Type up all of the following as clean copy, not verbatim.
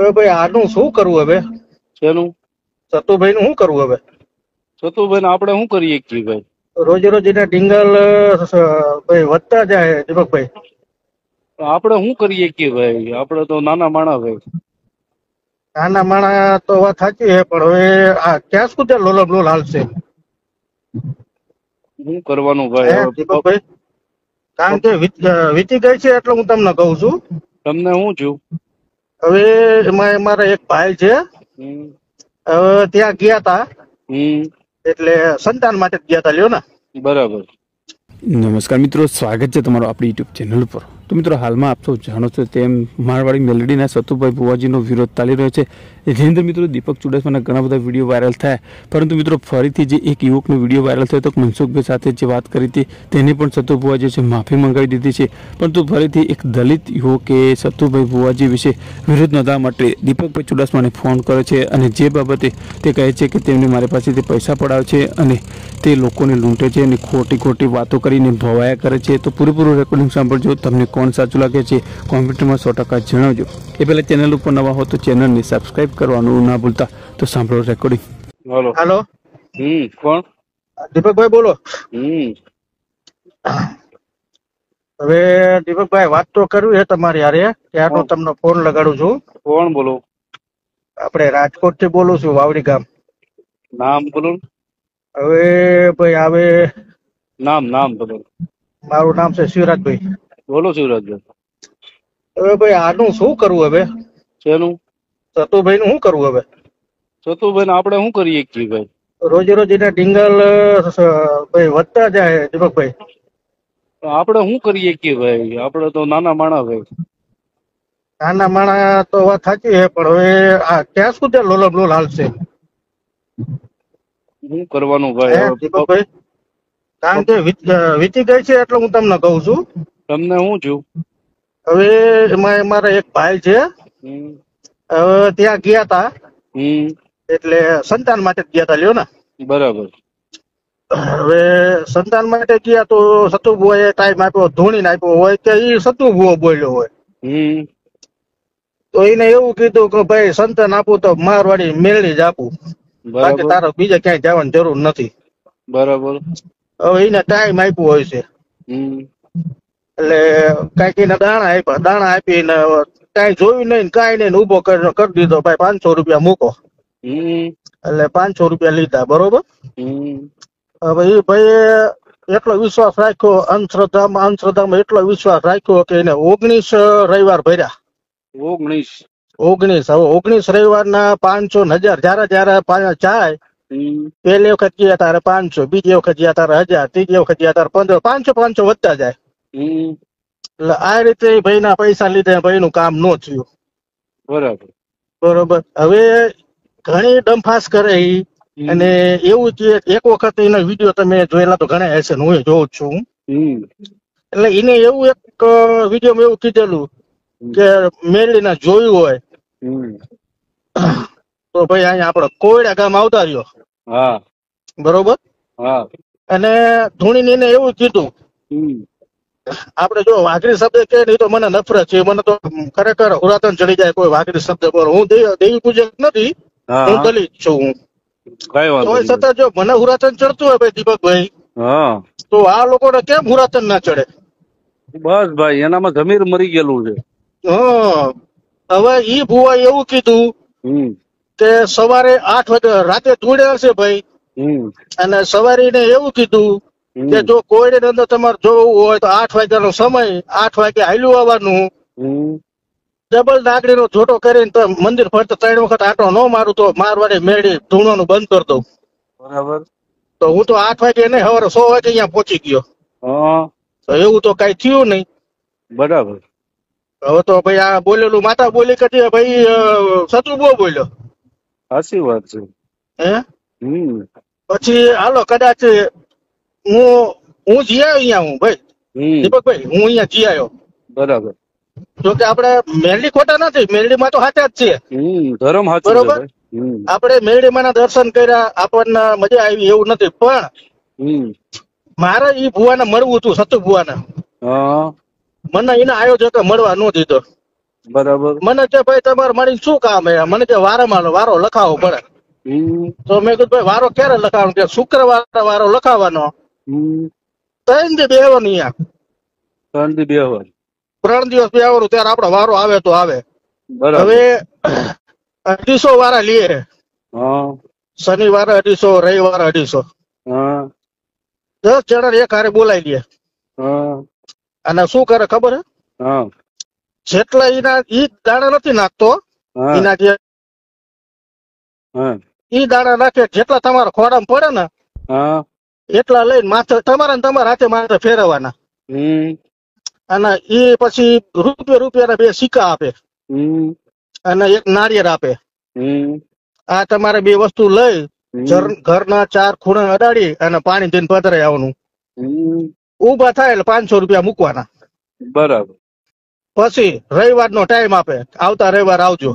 હવે ભાઈ આનું શું કરવું હવે? શેનું? સતુભાઈ નું શું કરવું હવે? સતુભાઈ આપણે શું કરીએ છીએ ભાઈ? રોજે રોજ એના ડિંગલ ભાઈ વધતા જાય દીપકભાઈ. આપણે શું કરીએ છીએ ભાઈ? આપણે તો નાના માણા ભાઈ. નાના માણા તો વાત સાચી છે, પણ હવે આ ક્યાં સુધી લોલમ લોલ હાલશે? શું કરવાનું હે ભાઈ? દીપકભાઈ, કારણ કે વીતી ગઈ છે એટલે હું તમને કહું છું. તમને શું થયું? હવે એમાં મારા એક ભાઈ છે, હવે ત્યાં ગયા તા, એટલે સંતાન માટે જ ગયા તા, લ્યો ને. બરાબર. નમસ્કાર મિત્રો, સ્વાગત છે તમારું આપણી યુટ્યુબ ચેનલ પર. તો મિત્રો, હાલમાં આપ સૌ જાણો છો તેમ મારવાડી મેલડીના સતુભાઈ ભુવાજીનો વિરોધ ચાલી રહ્યો છે. જેની અંદર મિત્રો દીપક ચુડાસમાના ઘણા બધા વિડીયો વાયરલ થયા, પરંતુ મિત્રો ફરીથી જે એક યુવકનો વિડીયો વાયરલ થયો તો મનસુખભાઈ સાથે જે વાત કરી હતી તેને પણ સતુ ભુવાજી છે માફી મંગાવી દીધી છે. પરંતુ ફરીથી એક દલિત યુવકે સતુભાઈ ભુવાજી વિશે વિરોધ નોંધવા માટે દીપકભાઈ ચુડાસમાને ફોન કરે છે અને જે બાબતે તે કહે છે કે તેમને મારી પાસેથી પૈસા પડાવે છે અને તે લોકોને લૂંટે છે અને ખોટી ખોટી વાતો કરીને ભવાયા કરે છે. તો પૂરેપૂરું રેકોર્ડિંગ સાંભળજો, તમને કોણ સાચું લાગે છે કોમેન્ટમાં 100% જણાવજો. એ પહેલા ચેનલ ઉપર નવા હો તો ચેનલને સબસ્ક્રાઇબ કરવાનું ના ભૂલતા. તો સાંભળો રેકોર્ડિંગ. હાલો. હાલો, કોણ? દીપકભાઈ બોલો. હવે દીપકભાઈ, વાત તો કરવી છે તમારી હારે, ત્યારનો તમને ફોન લગાડું છું. કોણ બોલો? આપણે રાજકોટ થી બોલું છું, વાવડી ગામ. નામ બોલો. હવે ભાઈ આવે નામ બોલો. મારું નામ છે શિવરાજભાઈ. બોલો શિવરાજભાઈ. હવે ભાઈ આનું શું કરવું હવે? શેનું? સતુભાઈ નું શું કરવું હવે? સતુભાઈ આપણે શું કરીએ છીએ ભાઈ? રોજે રોજ એના ડિંગલ ભાઈ વધતા જાય દીપકભાઈ. આપણે શું કરીએ છીએ ભાઈ? આપણે તો નાના માણા ભાઈ. નાના માણા તો વાત સાચી છે, પણ હવે આ ક્યાં સુધી લોલમ લોલ હાલશે? શું કરવાનું હે ભાઈ? દીપકભાઈ, કારણ કે વીતી ગઈ છે એટલે હું તમને કહું છું. તમને શું થયું? હવે એમાં મારા એક ભાઈ છે, હવે ત્યાં ગયા તા, એટલે સંતાન માટે જ ગયા તા, લ્યો ને. બરાબર. હવે સંતાન માટે ગયા તો સતુભુવાએ ટાઈમ આપ્યો, ધૂણીને આપ્યો હોય કે એ સતુભુવો બોલ્યો હોય, તો એને એવું કીધું કે ભાઈ સંતાન આપું તો મારવાડી મેળવી જ આપું, બાકી તારે બીજે ક્યાંય જવાની જરૂર નથી. બરાબર. હવે એને ટાઈમ આપ્યો હોય છે, એટલે કઈક એને દાણા આપીને કઈ જોયું નહીં, કઈ નહીં, ઉભો કરી દીધો, ભાઈ 500 રૂપિયા મૂકો. એટલે 500 રૂપિયા લીધા, બરોબર. હવે એ ભાઈ એટલો વિશ્વાસ રાખ્યો, અંધશ્રદ્ધામાં એટલો વિશ્વાસ રાખ્યો કે એને 19 રવિવાર ભર્યા. 19 રવિવારના 500 જયારે જાય, પહેલી વખત ગયા તારે 500, બીજી વખત ગયા તારે 1000, ત્રીજી વખત ગયા તારે 1500, 500 વધતા જાય. એટલે આ રીતે ભાઈ ના પૈસા લીધે ભાઈ નું કામ ન થયું. બરોબર. હવે ઘણી ડંફાસ કરે અને એવું છે, એક વખત એના વિડીયો તમે જોયેલા તો ઘણા હશે, હું જોઉં છું. એટલે એને એવું એક વિડીયો એવું કીધેલું કે મેળીને જોયું હોય તો ભાઈ અહીંયા આપડે કોયડા ગામ આવતા રહ્યો, બરોબર. અને ધૂણીને એને એવું કીધું, આપડે જો વાઘરી શબ્દ કે નહીં તો મને નફરત છે, મને તો ખરેખર હુરાતન ચડી જાય કોઈ વાઘરી શબ્દ બોલો. હું દેવી પૂજક નથી, હું દલિત છું. હું છતાં જો મને હુરાતન ચડતું હોય ભાઈ દીપકભાઈ, તો આ લોકોને કેમ હુરાતન ના ચડે? બસ ભાઈ, એનામાં જમીર મરી ગયેલું છે. હવે ઈ ભુવાએ એવું કીધું કે સવારે 8 વાગે રાતે ધૂળે હશે ભાઈ, અને સવારે એવું કીધું કે જો કોયડે અંદર તમારે જોવું હોય તો 8 વાગ્યાનો સમય, 8 વાગે હાલ્યું આવવાનું, ડબલ નાગડીનો જોટો કરીને તો મંદિર ફરતા 3 વખત આટો ન મારું તો મારવાડે મેળી ધૂણવાનું બંધ કરી દઉં. બરાબર. તો હું તો 8 વાગે નહીં, સવારે 100 વાગે અહીંયા પહોંચી ગયો. તો એવું તો કઈ થયું નહીં. બરાબર. હવે તો ભાઈ આ બોલેલું માતા બોલી કે ભાઈ સતુ બહુ બોલ્યો. સાચી વાત છે. હે પછી હાલો કદાચ હું જી આવ્યો અહીંયા, હું ભાઈ દીપકભાઈ હું અહીંયા જી આવ્યો. બરાબર. જો કે આપડે મેરડી ખોટા નથી, મેરડીમાં તો સાચા જ છે, ધર્મ બરોબર. આપડે મેરડીમાં ના દર્શન કર્યા, આપણને મજા આવી એવું નથી, પણ મારે ઈ ભુવાને મળવું હતું, સતુ ભુવાને. મને એના આયોજકે મળવા ન દીધો. બરાબર. મને કે ભાઈ તમારે મારી શું કામ હે? મને કે વારો લખાવવો પડે. તો મેં કીધું ભાઈ વારો ક્યારે લખાવવાનો? કે શુક્રવારે વારો લખાવવાનો. 3 દી બેહવાનું અહીંયા. 3 દી બેહવાનું. 3 દિવસ બેહવાનું, ત્યારે આપણો વારો આવે તો આવે. હવે 250 વારા લઈએ. શનિવારે 250, રવિવારે 250. 10 જણા એક હારે બોલાવી દે. અને શું કરે ખબર હે? જેટલા ઈ દાણા નથી નાખતો, એના જે ઈ દાણા નાખે, જેટલા તમારા ખોડામાં પડે ને એટલા લઈને માથે તમારા હાથે માથે ફેરવવાના. અને ઈ પછી રૂપિયાના 2 સિક્કા આપે અને એક નાળિયેર આપે. આ તમારે 2 વસ્તુ લઈ ઘરના 4 ખૂણે અડાડી અને પાણી દઈને પધરાઈ આવવાનું. ઉભા થાય એટલે 500 રૂપિયા મૂકવાના. બરાબર. પછી રવિવારનો ટાઈમ આપે, આવતા રવિવાર આવજો.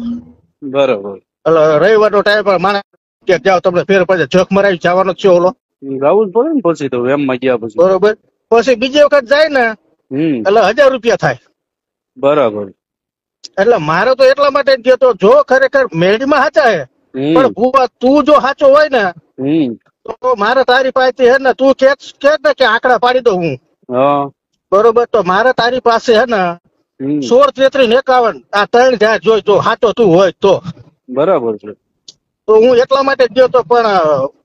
બરાબર. એટલે રવિવારનો ટાઈમ માણસ કે જાઓ તમને ફેર પછી જખ મરાવી જવાનો છે ઓલો. જવું જ પડે ને પછી તો એમ માં ગયા પછી. બરોબર. પછી બીજી વખત જાય ને એટલે 1000 રૂપિયા થાય. બરાબર. એટલે મારે તો એટલા માટે જ કહેતો, જો ખરેખર મેળીમાં સાચા હે, પણ ભૂવા તું જો સાચો હોય ને તો મારે તારી પાસે હે ને, તું કે ને કે આંકડા પાડી દઉં હું. બરોબર. તો મારે તારી પાસે હે ને 16, 33, 51 આ 3 જાય જોઈ, જો સાચો તું હોય તો. બરાબર છે. તો હું એટલા માટે જ ગયો તો, પણ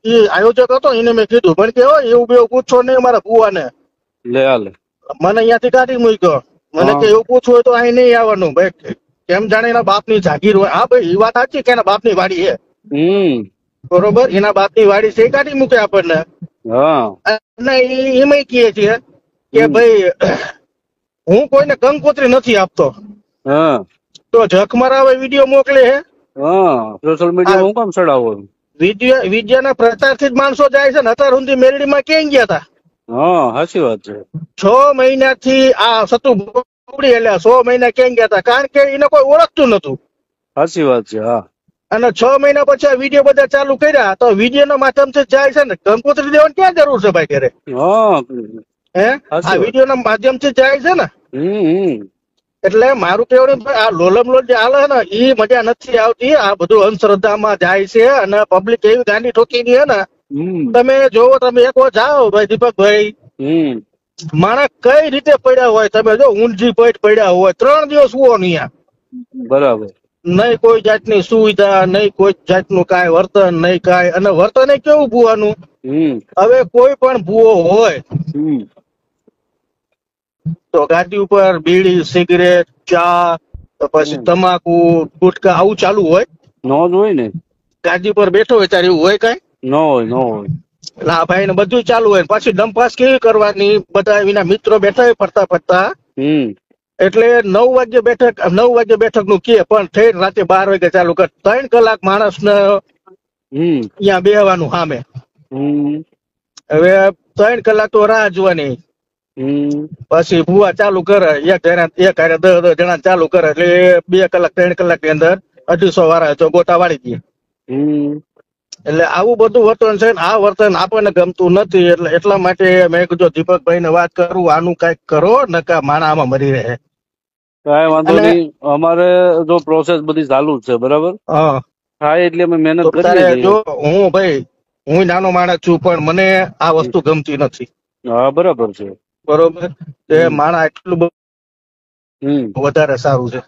એ આયોજક હતો એને મેં કીધું, મને કે એવું બેવું પૂછો નહીં મારા ભૂવાને. લે હાલે. મને અહીંયાથી કાઢી મૂક્યો. મને કે એવું પૂછવું હોય તો અહીં નહીં આવવાનું ભાઈ, કેમ જાણે એના બાપની જાગીર હોય. હા ભાઈ, એ વાત સાચી કે એના બાપની વાડી છે. બરોબર. એના બાપની વાડી છે, કાઢી મૂકે આપણને. અને એમાં કહે છે કે ભાઈ હું કોઈને કંકોત્રી નથી આપતો. તો જખ મરાવે વિડીયો મોકલે હે. સોશિયલ મીડિયા હું કામ ચડાવો? વિદ્યાના પ્રચારથી જ માણસો જાય છે ને. અત્યાર સુધી મેરડીમાં ક્યાં ગયા હતા? સાચી વાત છે. 6 મહિનાથી આ સતુ બગડી, એટલે 6 મહિના ક્યાં ગયા હતા? કારણ કે એને કોઈ ઓળખતું નતું. સાચી વાત છે. હા. અને 6 મહિના પછી આ વિડીયો બધા ચાલુ કર્યા, તો વિડીયો ના માધ્યમથી જાય છે ને. કંકોત્રી દેવાની ક્યાં જરૂર છે ભાઈ ઘરે? હે, આ વિડીયો ના માધ્યમથી જાય છે ને. એટલે મારું કેવું, આ લોલમ લોલ જે હાલે ને એ મજા નથી આવતી. આ બધું અંધશ્રદ્ધામાં જાય છે અને પબ્લિક એવી ગાંડી ઠોકી ની હે ને. તમે જોવો, તમે એક વાર જાઓ ભાઈ દીપકભાઈ, માણસ કઈ રીતે પડ્યા હોય તમે જો, ઊંધી પેટ પડ્યા હોય, 3 દિવસ હુઓ નહીં. બરાબર. નહીં કોઈ જાતની સુવિધા, નહીં કોઈ જાતનું કાંઈ વર્તન, નહીં કાંઈ. અને વર્તન કેવું ભૂવાનું, હવે કોઈ પણ ભૂવો હોય તો ગાડી ઉપર બીડી, સિગરેટ, ચા, પછી તમાકુ, ગુટકા આવું ચાલુ હોય. ન જ હોય ને. ગાડી પર બેઠો હોય ત્યારે એવું હોય કઈ? ન હોય. એટલે આ ભાઈ ને બધું ચાલુ હોય. પછી ડંપાસ કેવી કરવાની, બધા એના મિત્રો બેઠા હોય ફરતા. એટલે 9 વાગે બેઠક નું કે, પણ થઈ રાતે 12 વાગે ચાલુ કર. 3 કલાક માણસ ને અહીંયા બેહવાનું સામે. હવે 3 કલાક તો રાહ જોવાની. પછી ભૂવા ચાલુ કરે, એક હારે 10 જણા ચાલુ કરે, એટલે 2 કલાક 3 કલાક ની અંદર 250 વાળા તો ગોટા વાળી દે. એટલે આવું બધું વર્તન છે ને. આ વર્તન આપણને ગમતું નથી. એટલે એટલા માટે મેં કીધું દીપકભાઈ ને વાત કરું, આનું કઈક કરો, નકા માણા આમાં મરી રહે. કઈ વાંધો નહીં. અમારે જો પ્રોસેસ બધી ચાલુ જ છે. બરાબર. થાય એટલે અમે મહેનત કરીએ. જો હું નાનો માણસ છું, પણ મને આ વસ્તુ ગમતી નથી. હા, બરાબર છે. બરોબર. એ માણા એટલું વધારે સારું છે.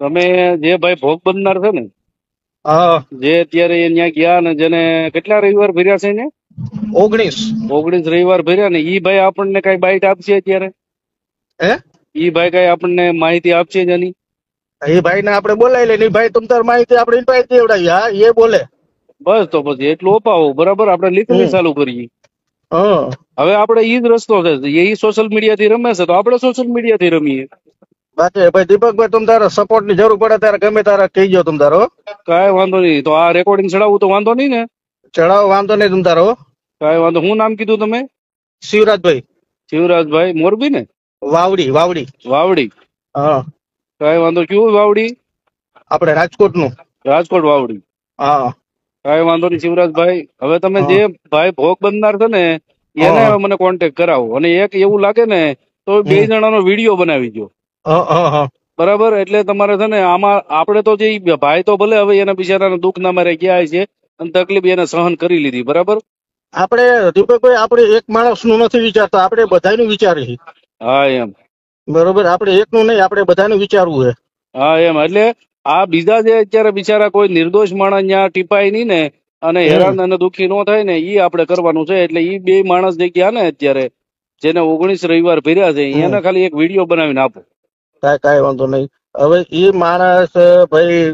તમે જે ભાઈ ભોગ બનનાર છે ને, જે અત્યારે ત્યાં ગયા ને, જેને કેટલા રવિવાર ભર્યા છે ને? 19 રવિવાર ભર્યા ને, ઈ ભાઈ આપણને કઈ બાઈટ આપશે અત્યારે? ઈ ભાઈ કઈ આપણને માહિતી આપશે જ એની? એ ભાઈ ને આપણે બોલાવી લે. ભાઈ તમ તાર માહિતી આપણે ઇન્વાઇટ દેવડાવી. હા, એ બોલે. બસ તો પછી એટલું અપાવો. બરાબર. આપણે લીધું ચાલુ કરીએ. હવે આપણે ઈ જ રસ્તો છે. એ સોશિયલ મીડિયા થી રમે છે, તો આપણે સોશિયલ મીડિયા થી રમીએ. બાકી ભાઈ દીપકભાઈ, તમ તારા સપોર્ટ ની જરૂર પડે ત્યારે ગમે તારા કહી ગયો તમ તારો. કઈ વાંધો નહીં. તો આ રેકોર્ડિંગ ચડાવવું તો વાંધો નહીં ને? ચડાવો, વાંધો નહીં તમ તારો. કઈ વાંધો. શું નામ કીધું તમે? શિવરાજભાઈ. મોરબી ને? વાવડી. હા. કઈ વાંધો. કયું વાવડી? આપણે રાજકોટ વાવડી. હા. કઈ વાંધો નહીં શિવરાજભાઈ. હવે તમે જે ભાઈ ભોગ બનનાર છે ને, એને મને કોન્ટેક્ટ કરાવો. અને એક એવું લાગે ને તો 2 જણાનો વિડીયો બનાવી દો. બરાબર. એટલે તમારે છે ને આમાં આપણે તો જે ભાઈ તો ભલે હવે એના બિચારાના દુઃખ ના મારે ગયા છે અને તકલીફ એને સહન કરી લીધી. બરાબર. આપણે દીપકભાઈ આપણે એક માણસ નું નથી વિચારતા, આપણે બધાનું વિચારી. હા એમ. બરોબર. આપણે એકનું નહીં, આપણે બધાનું વિચારવું છે. હા એમ. એટલે આ બીજા જે અત્યારે બિચારા કોઈ નિર્દોષ માણસ ત્યાં ટીપાય નહીં ને અને હેરાન અને દુઃખી ન થાય ને ઈ આપણે કરવાનું છે. એટલે ઈ બે માણસ જે ગયા ને અત્યારે જેને 19 રવિવાર ભર્યા છે એને ખાલી એક વિડીયો બનાવીને આપો. કાંઈ વાંધો નહીં. હવે એ માણસ ભાઈ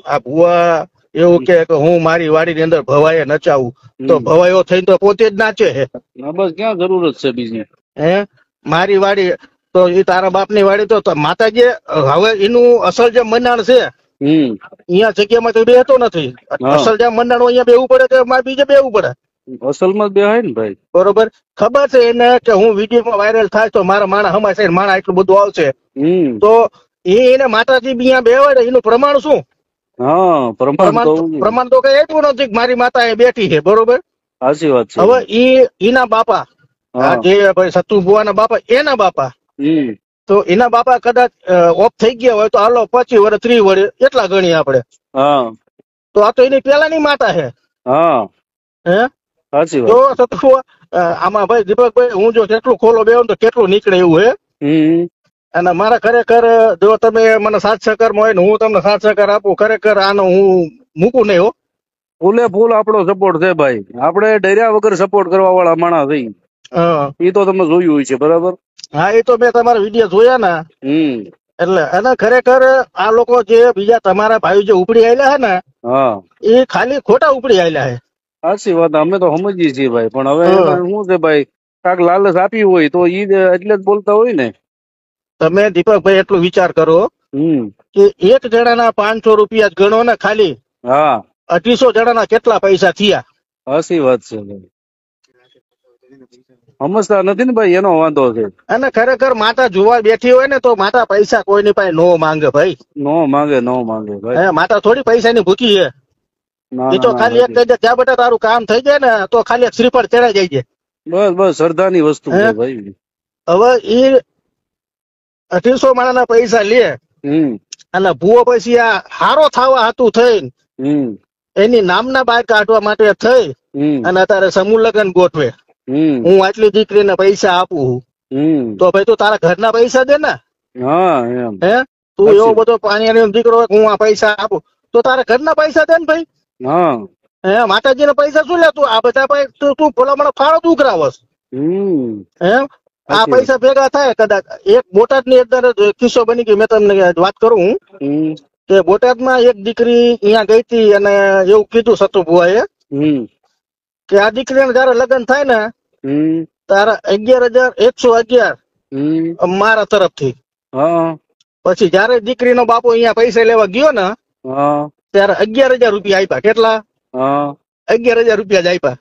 આ ભુવા એવું કે હું મારી વાડીની અંદર ભવાએ નચાવું, તો ભવાયો થઈને તો પોતે જ નાચે છે. બસ ક્યાં જરૂરત છે બીજી? હે મારી વાડી તો એ તારા બાપની વાડી તો માતાજી હવે એનું અસલ જે મંડાણ છે અહીંયા જગ્યામાં તો બેહતો નથી. અસલ જે મંડાણ અહીંયા બેવું પડે તો મારે બીજે બેવું પડે. અસલમાં બેહાય ને ભાઈ. બરોબર. ખબર છે એને કે હું વિડીયોમાં વાયરલ થાય તો મારા માણા હમાશે, માણા એટલું બધું આવશે, તો એને માતાજી અહીંયા બેવાડે એનું પ્રમાણ શું? હા પ્રમાણ તો કઈ એટલું નથી કે મારી માતા એ બેઠી છે. બરોબર. સાચી વાત છે. હવે એના બાપા જે ભાઈ સતુ ભુવાના બાપા, એના બાપા તો એના બાપા કદાચ ઓફ થઈ ગયા હોય તો હાલો 25 વર્ષ 30 વર્ષ એટલા ગણી આપણે. તો આ તો એની પેલાની માતા છે. હે સાચી વાત. તો સતુ આમાં ભાઈ દીપકભાઈ હું જો કેટલું ખોલો બેહું તો કેટલું નીકળે એવું હે. અને મારા ખરેખર જો તમે મને સાથ સહકાર હોય ને હું તમને સાથ સહકાર આપું, ખરેખર આનો હું મૂકું નહીં હો. ફૂલે ફૂલ આપણો સપોર્ટ છે ભાઈ. આપણે ડર્યા વગર સપોર્ટ કરવા વાળા માણસ થઈ. એ તો તમે જોયું હોય છે. બરાબર. હા એ તો મેં તમારા વિડીયો જોયા ને. એટલે અને ખરેખર આ લોકો જે બીજા તમારા ભાઈ જે ઉપડી આવેલા છે ને એ ખાલી ખોટા ઉપડી આવેલા છે. સાચી વાત. અમે તો સમજીએ છીએ ભાઈ, પણ હવે શું છે ભાઈ, કાંક લાલચ આપી હોય તો ઈ એટલે જ બોલતા હોય ને. તમે દીપકભાઈ એટલું વિચાર કરો કે એક જણાના 500 રૂપિયા ગણો ને ખાલી. 250 જણાના કેટલા પૈસા થયા? સાચી વાત છે ભાઈ. સમજતા નથી ને ભાઈ, એનો વાંધો છે. અને ખરેખર માતા જોવા બેઠી હોય ને તો માતા પૈસા કોઈની પાસે નો માંગે ભાઈ. નો માંગે ભાઈ. માતા થોડી પૈસા ની ભૂખી છે. એ તો ખાલી એક કહી દે ત્યાં બેટા તારું કામ થઈ જાય ને તો ખાલી એક શ્રીફળ ચડાઈ જાય છે. બસ શ્રદ્ધાની વસ્તુ છે ભાઈ. હવે એ 250 માણાના પૈસા લે અને ભૂવો પછી આ હારો થવા હતું થઈને એની નામના બહાર કાઢવા માટે થઈ અને અત્યારે સમૂહ લગ્ન ગોઠવે. હું આટલી દીકરીને પૈસા આપું તો ભાઈ તું તારા ઘરના પૈસા દે ને. હે તું એવો બધો પાણી દીકરો હું આ પૈસા આપું તો તારા ઘરના પૈસા દે ને ભાઈ. હે માતાજીના પૈસા શું લે તું? આ બધા તું ભલા મને ફાળો દુકરાવસ. એમ આ પૈસા ભેગા થાય કદાચ એક બોટાદની અંદર કિસ્સો બની ગયો. મેં તમને વાત કરું કે બોટાદમાં એક દીકરી અહીંયા ગઈ હતી અને એવું કીધું સતુ ભુવાએ કે આ દીકરીને જયારે લગ્ન થાય ને તારા 11,111 મારા તરફથી. પછી જયારે દીકરીનો બાપો અહીંયા પૈસા લેવા ગયો ને ત્યારે 11,000 રૂપિયા આપ્યા. કેટલા? 11,000 રૂપિયા જ આપ્યા.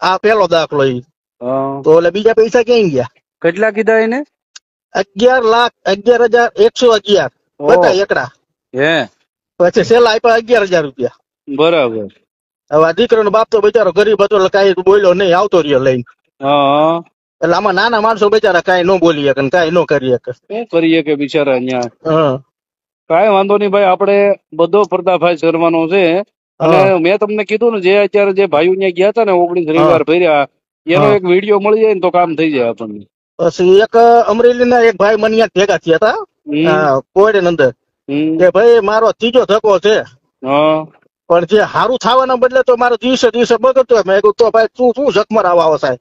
આ પેલો દાખલો. તો એટલે બીજા પૈસા ક્યાં ગયા? કેટલા કીધા એને? 11,11,111 બધા એકડા. પછી છેલ્લા આપ્યા 11,000 રૂપિયા. બરાબર. હવે આ દીકરાનો બાપ તો બિચારો ગરીબ હતો એટલે કઈ બોલ્યો નહીં, આવતો રહ્યો લઈને. એટલે આમાં નાના માણસો બિચારા કઈ ન બોલી શકે કઈ ન કરી શકે. શું કરીએ કે બિચારા અહીંયા. કઈ વાંધો નહીં ભાઈ, આપણે બધો પર્દાફાશ કરવાનો છે. અને મેં તમને કીધું ને જે અત્યારે જે ભાઈઓ ત્યાં ગયા હતા ને 19 રવિવાર ભર્યા એનો એક વિડીયો મળી જાય ને તો કામ થઈ જાય આપણને. પછી એક અમરેલી ના એક ભાઈ મને ભેગા થયા હતા કોયડે અંદર કે ભાઈ મારો 3જો ધક્કો છે પણ જે સારું થવાના બદલે તો મારો દિવસે દિવસે બગડતો. મેં કીધું તો ભાઈ તું શું જખમર આવો સાહેબ?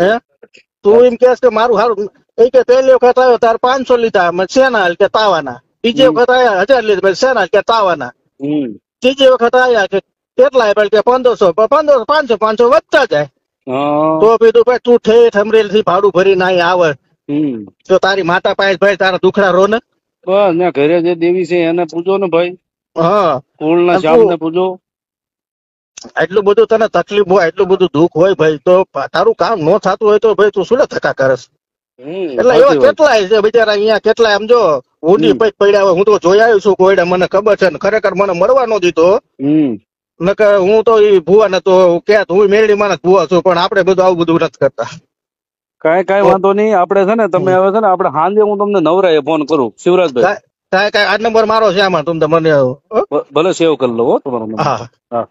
હે તું એમ કે મારું સારું એ કે પહેલી વખત આવ્યો તાર 500 લીધા શેના કે તાવાના. બીજી વખત આવ્યા 1000 લીધા શેના કે તાવાના. ત્રીજી વખત આવ્યા કે કેટલા આપ્યા કે 1500 500 500 વધતા જાય. તો કીધું ભાઈ તું ઠેઠ અમરેલી થી ભાડું ભરીને અહીં આવે તો તારી માતા પાસે ભાઈ તારા દુખડા રો ને. બસ ઘરે જે દેવી છે એને પૂજો ને ભાઈ. કુળના શ્યામ ને પૂજો. એટલું બધું તને તકલીફ હોય, એટલું બધું દુઃખ હોય ભાઈ તો તારું કામ ન થતું હોય તો ભાઈ તું શું ધક્કા કરસ? એટલે એવા કેટલાય છે બિચારા અહીંયા કેટલાય આમ જો ઊંડી પૈક પડ્યા હોય. હું તો જોઈ આવ્યો છું કોઈડા, મને ખબર છે ને ખરેખર મને મળવા ન દીધો. નકર હું તો એ ભુવા નતો કે હું મેરડી માં ભુવા છું પણ આપડે બધું આવું બધું નથી કરતા. કાંઈ વાંધો નહીં. આપણે છે ને તમે હવે છે ને આપણે સાંજે હું તમને નવરાએ ફોન કરું શિવરાજભાઈ. કાંઈ આ નંબર મારો છે આમાં, તમે મને ભલે સેવ કરી લો તમારો. હા.